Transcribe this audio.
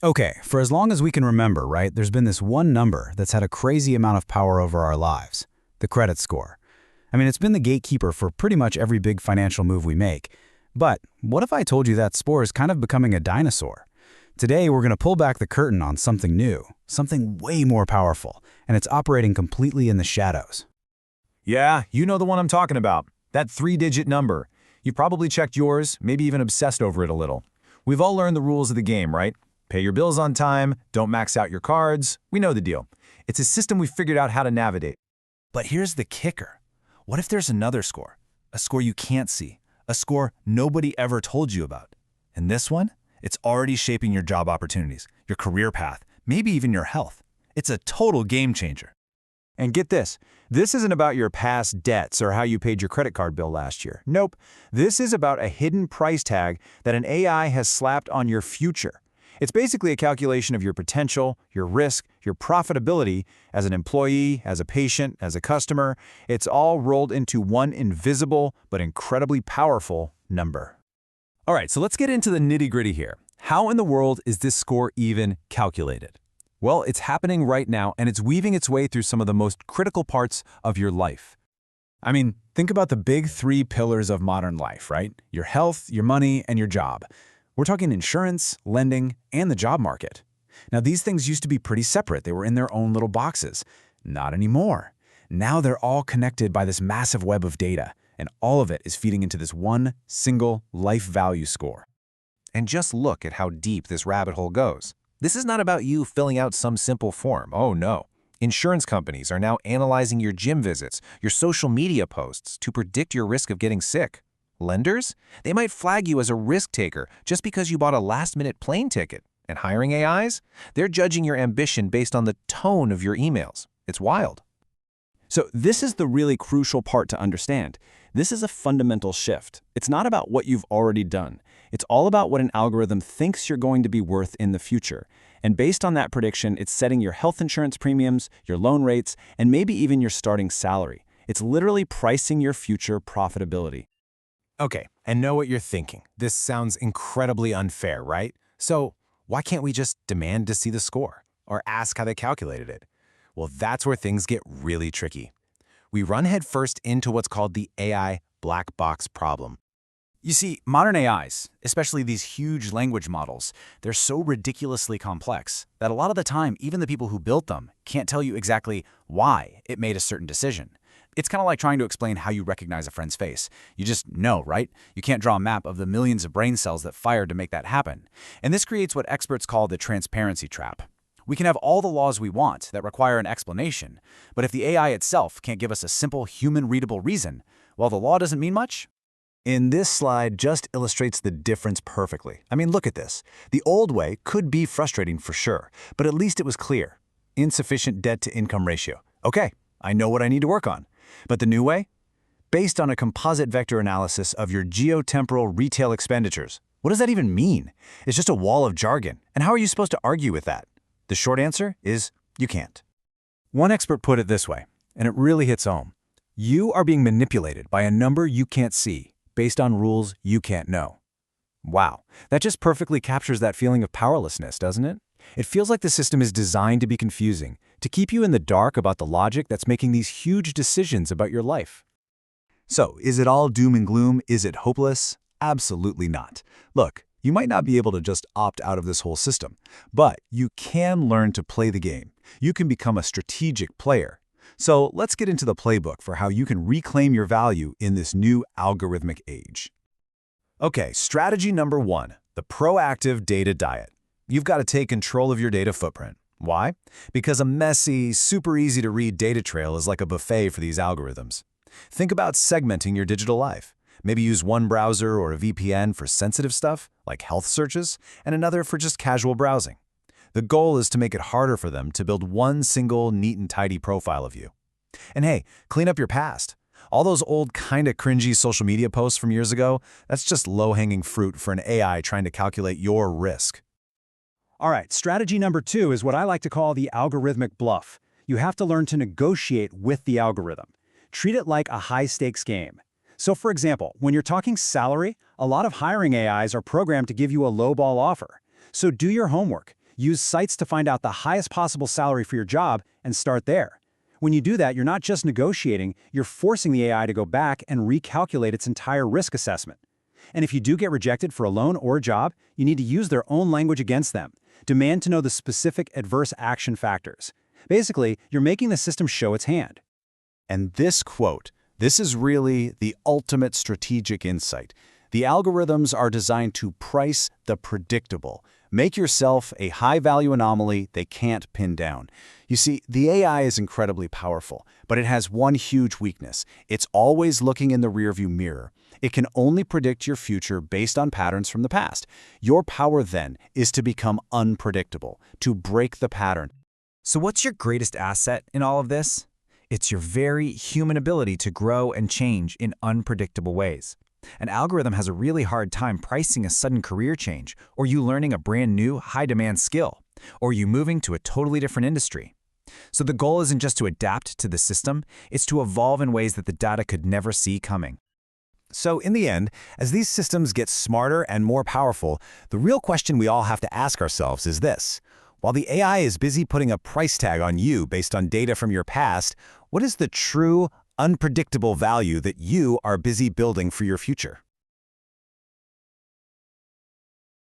Okay, for as long as we can remember, right, there's been this one number that's had a crazy amount of power over our lives, the credit score. I mean, it's been the gatekeeper for pretty much every big financial move we make. But what if I told you that score is kind of becoming a dinosaur? Today, we're going to pull back the curtain on something new, something way more powerful, and it's operating completely in the shadows. Yeah, you know the one I'm talking about. That three-digit number. You probably checked yours, maybe even obsessed over it a little. We've all learned the rules of the game, right? Pay your bills on time, don't max out your cards. We know the deal. It's a system we've figured out how to navigate. But here's the kicker. What if there's another score? A score you can't see. A score nobody ever told you about. And this one? It's already shaping your job opportunities, your career path, maybe even your health. It's a total game changer. And get this isn't about your past debts or how you paid your credit card bill last year. Nope, this is about a hidden price tag that an AI has slapped on your future. It's basically a calculation of your potential, your risk, your profitability as an employee, as a patient, as a customer. It's all rolled into one invisible but incredibly powerful number. All right, so let's get into the nitty-gritty here. How in the world is this score even calculated? Well, it's happening right now, and it's weaving its way through some of the most critical parts of your life. I mean, think about the big three pillars of modern life, right? Your health, your money, and your job. We're talking insurance, lending, and the job market. Now, these things used to be pretty separate. They were in their own little boxes. Not anymore. Now they're all connected by this massive web of data, and all of it is feeding into this one single life value score. And just look at how deep this rabbit hole goes. This is not about you filling out some simple form. Oh no. Insurance companies are now analyzing your gym visits, your social media posts to predict your risk of getting sick. Lenders? They might flag you as a risk taker just because you bought a last-minute plane ticket. And hiring AIs? They're judging your ambition based on the tone of your emails. It's wild. So this is the really crucial part to understand. This is a fundamental shift. It's not about what you've already done. It's all about what an algorithm thinks you're going to be worth in the future. And based on that prediction, it's setting your health insurance premiums, your loan rates, and maybe even your starting salary. It's literally pricing your future profitability. Okay, and know what you're thinking. This sounds incredibly unfair, right? So why can't we just demand to see the score or ask how they calculated it? Well, that's where things get really tricky. We run headfirst into what's called the AI black box problem. You see, modern AIs, especially these huge language models, they're so ridiculously complex that a lot of the time, even the people who built them can't tell you exactly why it made a certain decision. It's kind of like trying to explain how you recognize a friend's face. You just know, right? You can't draw a map of the millions of brain cells that fired to make that happen. And this creates what experts call the transparency trap. We can have all the laws we want that require an explanation, but if the AI itself can't give us a simple human-readable reason, well, the law doesn't mean much. In this slide just illustrates the difference perfectly. I mean, look at this. The old way could be frustrating for sure, but at least it was clear. Insufficient debt-to-income ratio. Okay, I know what I need to work on. But the new way? Based on a composite vector analysis of your geotemporal retail expenditures. What does that even mean? It's just a wall of jargon. And how are you supposed to argue with that? The short answer is you can't. One expert put it this way, and it really hits home. You are being manipulated by a number you can't see, based on rules you can't know. Wow, that just perfectly captures that feeling of powerlessness, doesn't it? It feels like the system is designed to be confusing, to keep you in the dark about the logic that's making these huge decisions about your life. So, is it all doom and gloom? Is it hopeless? Absolutely not. Look, you might not be able to just opt out of this whole system, but you can learn to play the game. You can become a strategic player. So let's get into the playbook for how you can reclaim your value in this new algorithmic age. Okay, strategy number 1, the proactive data diet. You've got to take control of your data footprint. Why? Because a messy, super easy to read data trail is like a buffet for these algorithms. Think about segmenting your digital life. Maybe use one browser or a VPN for sensitive stuff, like health searches, and another for just casual browsing. The goal is to make it harder for them to build one single neat and tidy profile of you. And hey, clean up your past. All those old kinda cringy social media posts from years ago, that's just low-hanging fruit for an AI trying to calculate your risk. All right, strategy number 2 is what I like to call the algorithmic bluff. You have to learn to negotiate with the algorithm. Treat it like a high-stakes game. So for example, when you're talking salary, a lot of hiring AIs are programmed to give you a lowball offer. So do your homework. Use sites to find out the highest possible salary for your job and start there. When you do that, you're not just negotiating, you're forcing the AI to go back and recalculate its entire risk assessment. And if you do get rejected for a loan or a job, you need to use their own language against them. Demand to know the specific adverse action factors. Basically, you're making the system show its hand. And this quote, this is really the ultimate strategic insight. The algorithms are designed to price the predictable. Make yourself a high-value anomaly they can't pin down. You see, the AI is incredibly powerful, but it has one huge weakness. It's always looking in the rearview mirror. It can only predict your future based on patterns from the past. Your power then is to become unpredictable, to break the pattern. So what's your greatest asset in all of this? It's your very human ability to grow and change in unpredictable ways. An algorithm has a really hard time pricing a sudden career change, or you learning a brand new, high-demand skill, or you moving to a totally different industry. So the goal isn't just to adapt to the system, it's to evolve in ways that the data could never see coming. So in the end, as these systems get smarter and more powerful, the real question we all have to ask ourselves is this. While the AI is busy putting a price tag on you based on data from your past, what is the true, unpredictable value that you are busy building for your future?